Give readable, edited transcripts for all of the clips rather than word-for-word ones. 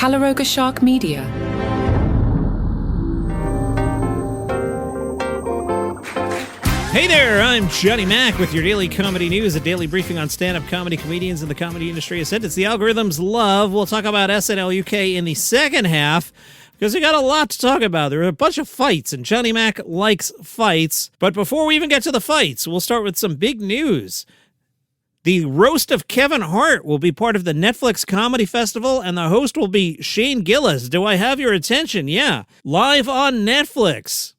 Calaroga Shark Media. Hey there, I'm Johnny Mac with your daily comedy news, a daily briefing on stand-up comedy comedians in the comedy industry. A sentence the algorithms love. We'll talk about SNL UK in the second half, because we got a lot to talk about. There are a bunch of fights, and Johnny Mac likes fights. But before we even get to the fights, we'll start with some big news. The roast of Kevin Hart will be part of the Netflix Comedy Festival, and the host will be Shane Gillis. Do I have your attention? Yeah. Live on Netflix.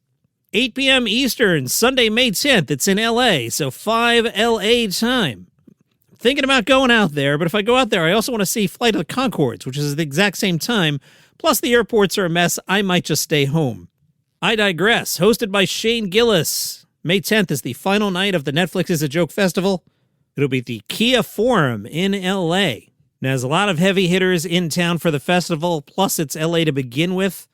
8 p.m. Eastern, Sunday, May 10th. It's in L.A., so 5 L.A. time. I'm thinking about going out there, but if I go out there, I also want to see Flight of the Conchords, which is at the exact same time. Plus, the airports are a mess. I might just stay home. I digress. Hosted by Shane Gillis. May 10th is the final night of the Netflix is a Joke Festival. It'll be at the Kia Forum in L.A. Now, there's a lot of heavy hitters in town for the festival, plus it's L.A. to begin with.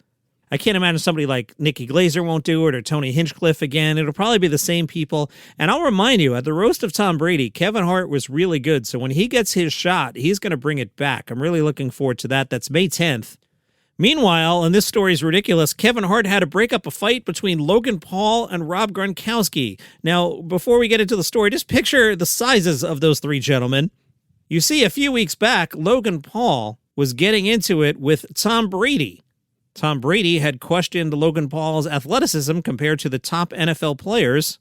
I can't imagine somebody like Nikki Glaser won't do it or Tony Hinchcliffe again. It'll probably be the same people. And I'll remind you, at the roast of Tom Brady, Kevin Hart was really good. So when he gets his shot, he's going to bring it back. I'm really looking forward to that. That's May 10th. Meanwhile, and this story is ridiculous, Kevin Hart had to break up a fight between Logan Paul and Rob Gronkowski. Now, before we get into the story, just picture the sizes of those three gentlemen. You see, a few weeks back, Logan Paul was getting into it with Tom Brady. Tom Brady had questioned Logan Paul's athleticism compared to the top NFL players.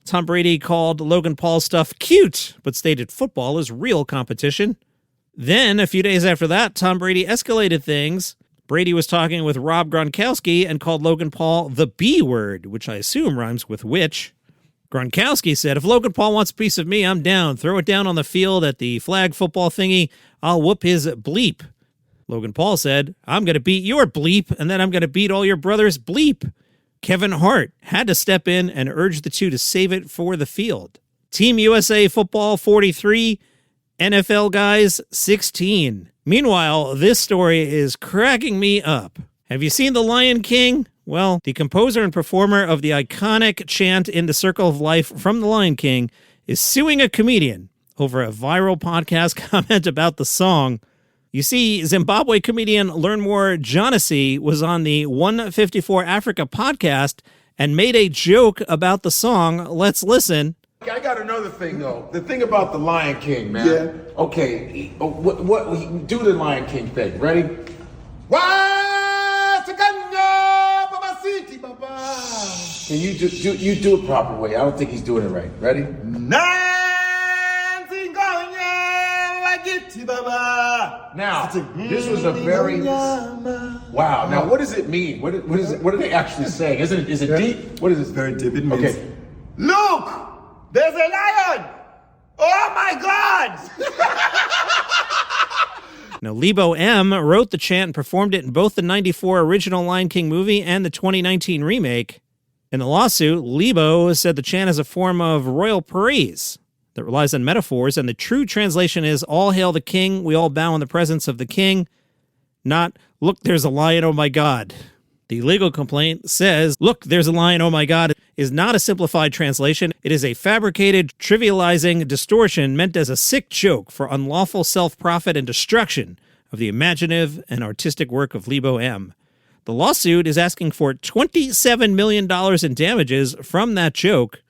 Tom Brady called Logan Paul's stuff cute, but stated football is real competition. Then, a few days after that, Tom Brady escalated things. Brady was talking with Rob Gronkowski and called Logan Paul the B word, which I assume rhymes with witch. Gronkowski said, if Logan Paul wants a piece of me, I'm down. Throw it down on the field at the flag football thingy. I'll whoop his bleep. Logan Paul said, I'm going to beat your bleep, and then I'm going to beat all your brother's bleep. Kevin Hart had to step in and urge the two to save it for the field. Team USA football 43, NFL guys 16. Meanwhile, this story is cracking me up. Have you seen The Lion King? Well, the composer and performer of the iconic chant In the Circle of Life from The Lion King is suing a comedian over a viral podcast comment about the song. You see, Zimbabwe comedian Learnmore Jonasi was on the 154 Africa podcast and made a joke about the song. Let's listen. I got another thing, though. The thing about the Lion King, man. Yeah. Okay, what do the Lion King thing. Ready? Can you do it proper way? I don't think he's doing it right. Ready? Now, this was a very wow. Now, what does it mean? What are they actually saying? Is it deep? What is this? Very deep. It means, okay. Look, there's a lion. Oh my God! Now, Lebo M wrote the chant and performed it in both the 94 original Lion King movie and the 2019 remake. In the lawsuit, Lebo said the chant is a form of royal praise that relies on metaphors, and the true translation is, all hail the king, we all bow in the presence of the king, not, look, there's a lion, oh my God. The legal complaint says, look, there's a lion, oh my God, is not a simplified translation. It is a fabricated, trivializing distortion meant as a sick joke for unlawful self-profit and destruction of the imaginative and artistic work of Lebo M. The lawsuit is asking for $27 million in damages from that joke.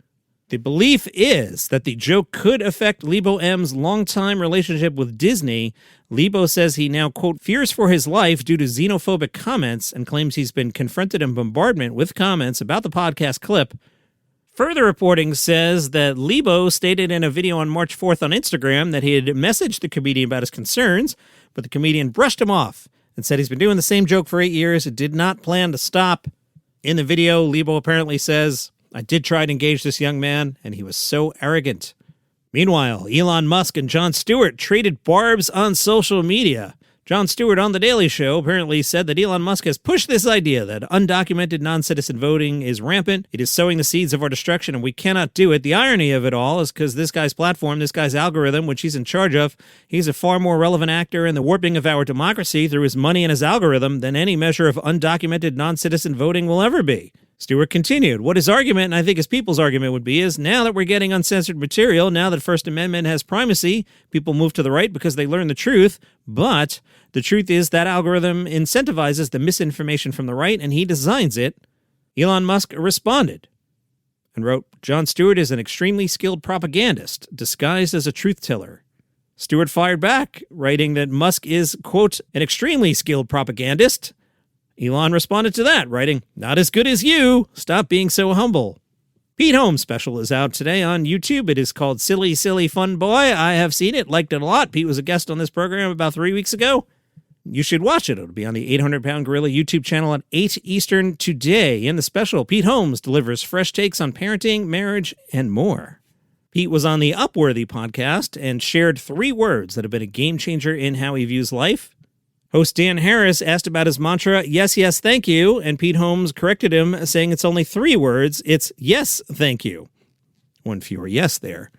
The belief is that the joke could affect Lebo M's longtime relationship with Disney. Lebo says he now, quote, fears for his life due to xenophobic comments and claims he's been confronted in bombardment with comments about the podcast clip. Further reporting says that Lebo stated in a video on March 4th on Instagram that he had messaged the comedian about his concerns, but the comedian brushed him off and said he's been doing the same joke for 8 years and did not plan to stop. In the video, Lebo apparently says, I did try to engage this young man, and he was so arrogant. Meanwhile, Elon Musk and Jon Stewart traded barbs on social media. Jon Stewart on The Daily Show apparently said that Elon Musk has pushed this idea that undocumented non-citizen voting is rampant. It is sowing the seeds of our destruction, and we cannot do it. The irony of it all is because this guy's platform, this guy's algorithm, which he's in charge of, he's a far more relevant actor in the warping of our democracy through his money and his algorithm than any measure of undocumented non-citizen voting will ever be. Stewart continued, what his argument, and I think his people's argument would be, is now that we're getting uncensored material, now that First Amendment has primacy, people move to the right because they learn the truth, but the truth is that algorithm incentivizes the misinformation from the right, and he designs it. Elon Musk responded and wrote, Jon Stewart is an extremely skilled propagandist, disguised as a truth teller. Stewart fired back, writing that Musk is, quote, an extremely skilled propagandist. Elon responded to that, writing, not as good as you. Stop being so humble. Pete Holmes' special is out today on YouTube. It is called Silly, Silly Fun Boy. I have seen it, liked it a lot. Pete was a guest on this program about 3 weeks ago. You should watch it. It'll be on the 800-Pound Gorilla YouTube channel at 8 Eastern today. In the special, Pete Holmes delivers fresh takes on parenting, marriage, and more. Pete was on the Upworthy podcast and shared 3 words that have been a game changer in how he views life. Host Dan Harris asked about his mantra, yes, yes, thank you, and Pete Holmes corrected him, saying it's only 3 words. It's yes, thank you. One fewer yes there.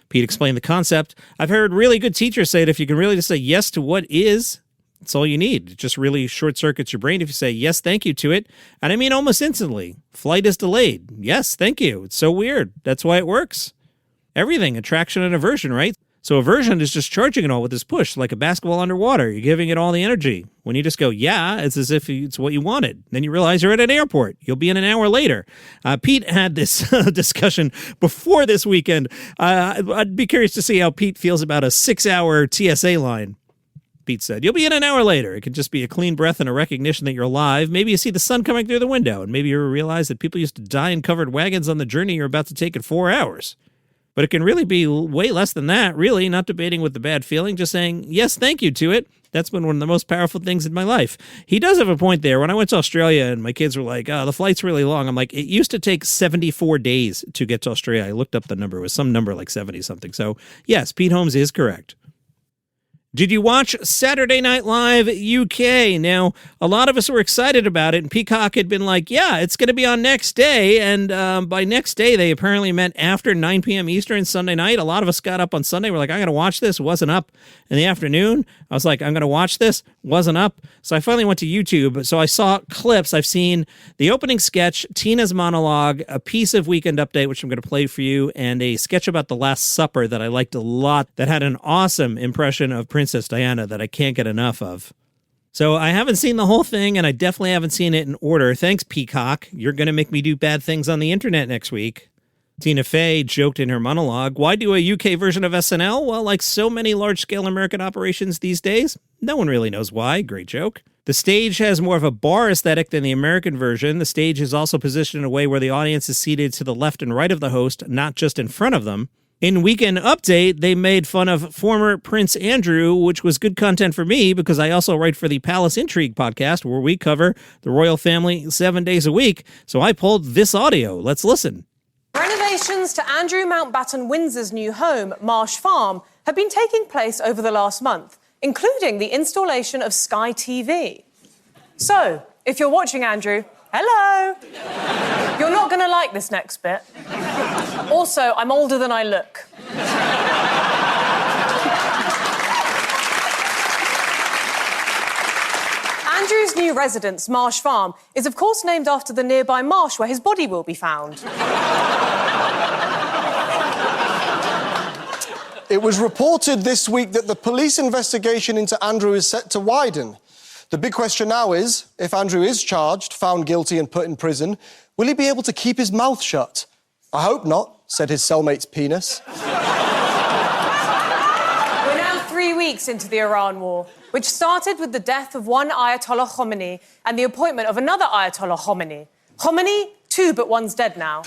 Pete explained the concept. I've heard really good teachers say that if you can really just say yes to what is, that's all you need. It just really short-circuits your brain if you say yes, thank you to it. And I mean almost instantly. Flight is delayed. Yes, thank you. It's so weird. That's why it works. Everything, attraction and aversion, right? So aversion is just charging it all with this push, like a basketball underwater. You're giving it all the energy. When you just go, yeah, it's as if it's what you wanted. Then you realize you're at an airport. You'll be in an hour later. Pete had this discussion before this weekend. I'd be curious to see how Pete feels about a 6-hour TSA line. Pete said, you'll be in an hour later. It can just be a clean breath and a recognition that you're alive. Maybe you see the sun coming through the window, and maybe you realize that people used to die in covered wagons on the journey you're about to take in 4 hours. But it can really be way less than that, really, not debating with the bad feeling, just saying, yes, thank you to it. That's been one of the most powerful things in my life. He does have a point there. When I went to Australia and my kids were like, oh, the flight's really long. I'm like, it used to take 74 days to get to Australia. I looked up the number. It was some number like 70-something. So, yes, Pete Holmes is correct. Did you watch Saturday Night Live UK? Now, a lot of us were excited about it, and Peacock had been like, yeah, it's going to be on next day, and by next day, they apparently meant after 9 p.m. Eastern Sunday night. A lot of us got up on Sunday. We're like, I'm going to watch this. Wasn't up in the afternoon. I was like, I'm going to watch this. Wasn't up. So I finally went to YouTube. So I saw clips. I've seen the opening sketch, Tina's monologue, a piece of Weekend Update, which I'm going to play for you, and a sketch about the Last Supper that I liked a lot that had an awesome impression of Princess Diana that I can't get enough of. So I haven't seen the whole thing, and I definitely haven't seen it in order. Thanks, Peacock. You're going to make me do bad things on the internet next week. Tina Fey joked in her monologue, why do a UK version of SNL? Well, like so many large-scale American operations these days, no one really knows why. Great joke. The stage has more of a bar aesthetic than the American version. The stage is also positioned in a way where the audience is seated to the left and right of the host, not just in front of them. In Weekend Update, they made fun of former Prince Andrew, which was good content for me because I also write for the Palace Intrigue podcast where we cover the royal family 7 days a week. So I pulled this audio. Let's listen. Renovations to Andrew Mountbatten Windsor's new home, Marsh Farm, have been taking place over the last month, including the installation of Sky TV. So, if you're watching, Andrew, hello! You're not going to like this next bit. Also, I'm older than I look. Andrew's new residence, Marsh Farm, is of course named after the nearby marsh where his body will be found. It was reported this week that the police investigation into Andrew is set to widen. The big question now is, if Andrew is charged, found guilty and put in prison, will he be able to keep his mouth shut? I hope not, said his cellmate's penis. We're now 3 weeks into the Iran war, which started with the death of one Ayatollah Khomeini and the appointment of another Ayatollah Khomeini. Khomeini, 2, but 1's dead now.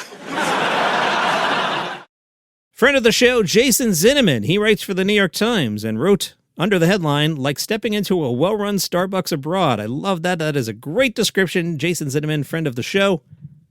Friend of the show, Jason Zinneman. He writes for the New York Times and wrote under the headline, like stepping into a well-run Starbucks abroad. I love that. That is a great description. Jason Zinneman, friend of the show.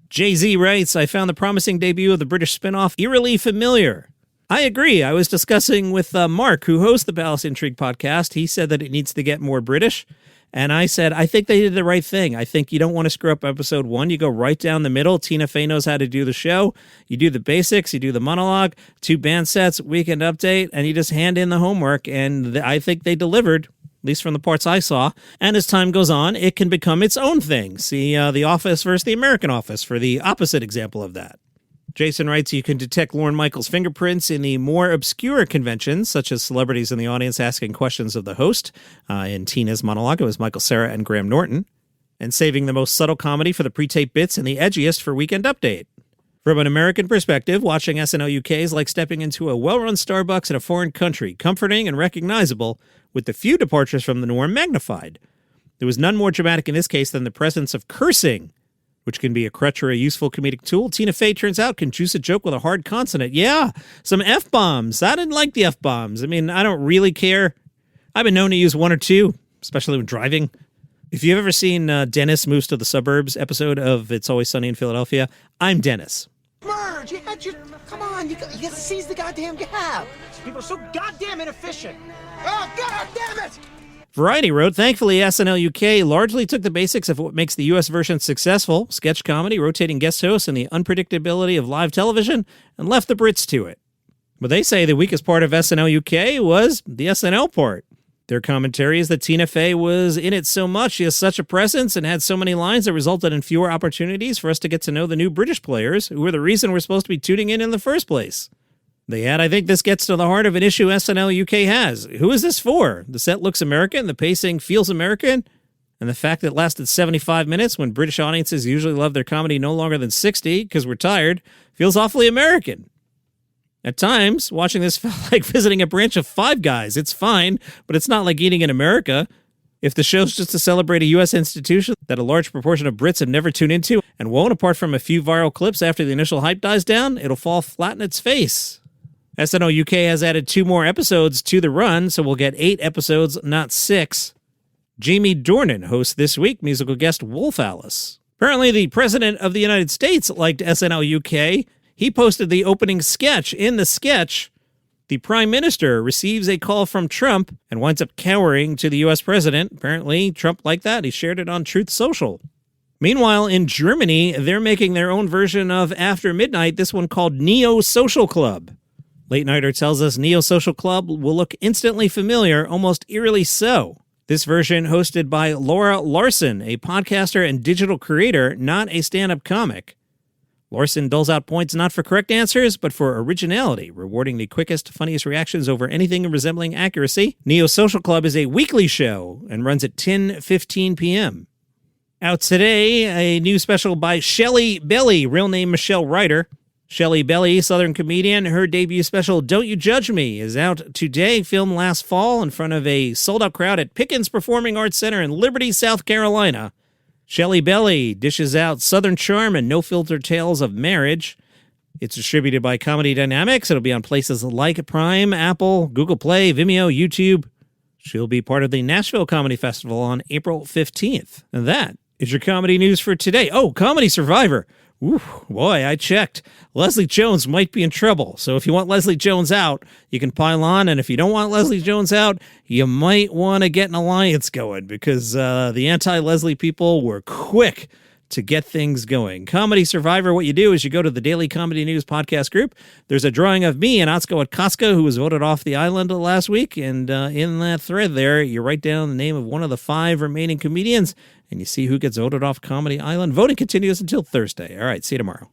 Jay-Z writes, I found the promising debut of the British spinoff eerily familiar. I agree. I was discussing with Mark, who hosts the Palace Intrigue podcast. He said that it needs to get more British. And I said, I think they did the right thing. I think you don't want to screw up episode 1. You go right down the middle. Tina Fey knows how to do the show. You do the basics. You do the monologue, 2 band sets, Weekend Update, and you just hand in the homework. And I think they delivered. least from the parts I saw. And as time goes on, it can become its own thing. See The Office versus The American Office for the opposite example of that. Jason writes, you can detect Lorne Michaels' fingerprints in the more obscure conventions, such as celebrities in the audience asking questions of the host. In Tina's monologue, it was Michael Cera and Graham Norton. And saving the most subtle comedy for the pre-tape bits and the edgiest for Weekend Update. From an American perspective, watching SNL UK is like stepping into a well-run Starbucks in a foreign country, comforting and recognizable, with the few departures from the norm magnified. There was none more dramatic in this case than the presence of cursing, which can be a crutch or a useful comedic tool. Tina Fey, turns out, can juice a joke with a hard consonant. Yeah, some F-bombs. I didn't like the F-bombs. I mean, I don't really care. I've been known to use one or two, especially when driving. If you've ever seen Dennis Moves to the Suburbs episode of It's Always Sunny in Philadelphia, I'm Dennis. Merge, come on, you got to seize the goddamn gap. People are so goddamn inefficient. Oh, god damn it! Variety wrote, thankfully, SNL UK largely took the basics of what makes the US version successful, sketch comedy, rotating guest hosts, and the unpredictability of live television, and left the Brits to it. But they say the weakest part of SNL UK was the SNL part. Their commentary is that Tina Fey was in it so much, she has such a presence and had so many lines that resulted in fewer opportunities for us to get to know the new British players, who were the reason we're supposed to be tuning in the first place. They add, I think this gets to the heart of an issue SNL UK has. Who is this for? The set looks American, the pacing feels American, and the fact that it lasted 75 minutes when British audiences usually love their comedy no longer than 60 because we're tired, feels awfully American. At times, watching this felt like visiting a branch of Five Guys. It's fine, but it's not like eating in America. If the show's just to celebrate a U.S. institution that a large proportion of Brits have never tuned into and won't, apart from a few viral clips after the initial hype dies down, it'll fall flat in its face. SNL UK has added 2 more episodes to the run, so we'll get 8 episodes, not 6. Jamie Dornan hosts this week, musical guest Wolf Alice. Apparently, the President of the United States liked SNL UK. He posted the opening sketch. In the sketch, the Prime Minister receives a call from Trump and winds up cowering to the U.S. President. Apparently, Trump liked that. He shared it on Truth Social. Meanwhile, in Germany, they're making their own version of After Midnight, this one called Neo Social Club. Late Nighter tells us Neo Social Club will look instantly familiar, almost eerily so. This version hosted by Laura Larson, a podcaster and digital creator, not a stand-up comic. Larson doles out points not for correct answers, but for originality, rewarding the quickest, funniest reactions over anything resembling accuracy. Neo Social Club is a weekly show and runs at 10:15 p.m. Out today, a new special by Shelly Belly, real name Michelle Ryder. Shelly Belly, Southern comedian, her debut special, Don't You Judge Me, is out today, filmed last fall in front of a sold-out crowd at Pickens Performing Arts Center in Liberty, South Carolina. Shelly Belly dishes out Southern charm and no-filter tales of marriage. It's distributed by Comedy Dynamics. It'll be on places like Prime, Apple, Google Play, Vimeo, YouTube. She'll be part of the Nashville Comedy Festival on April 15th. And that is your comedy news for today. Oh, Comedy Survivor. Ooh, boy, I checked. Leslie Jones might be in trouble. So if you want Leslie Jones out, you can pile on. And if you don't want Leslie Jones out, you might want to get an alliance going because the anti-Leslie people were quick to get things going. Comedy Survivor, what you do is you go to the Daily Comedy News podcast group. There's a drawing of me and Atsuko Atkaska, who was voted off the island last week. And in that thread there, you write down the name of one of the 5 remaining comedians, and you see who gets voted off Comedy Island. Voting continues until Thursday. All right, see you tomorrow.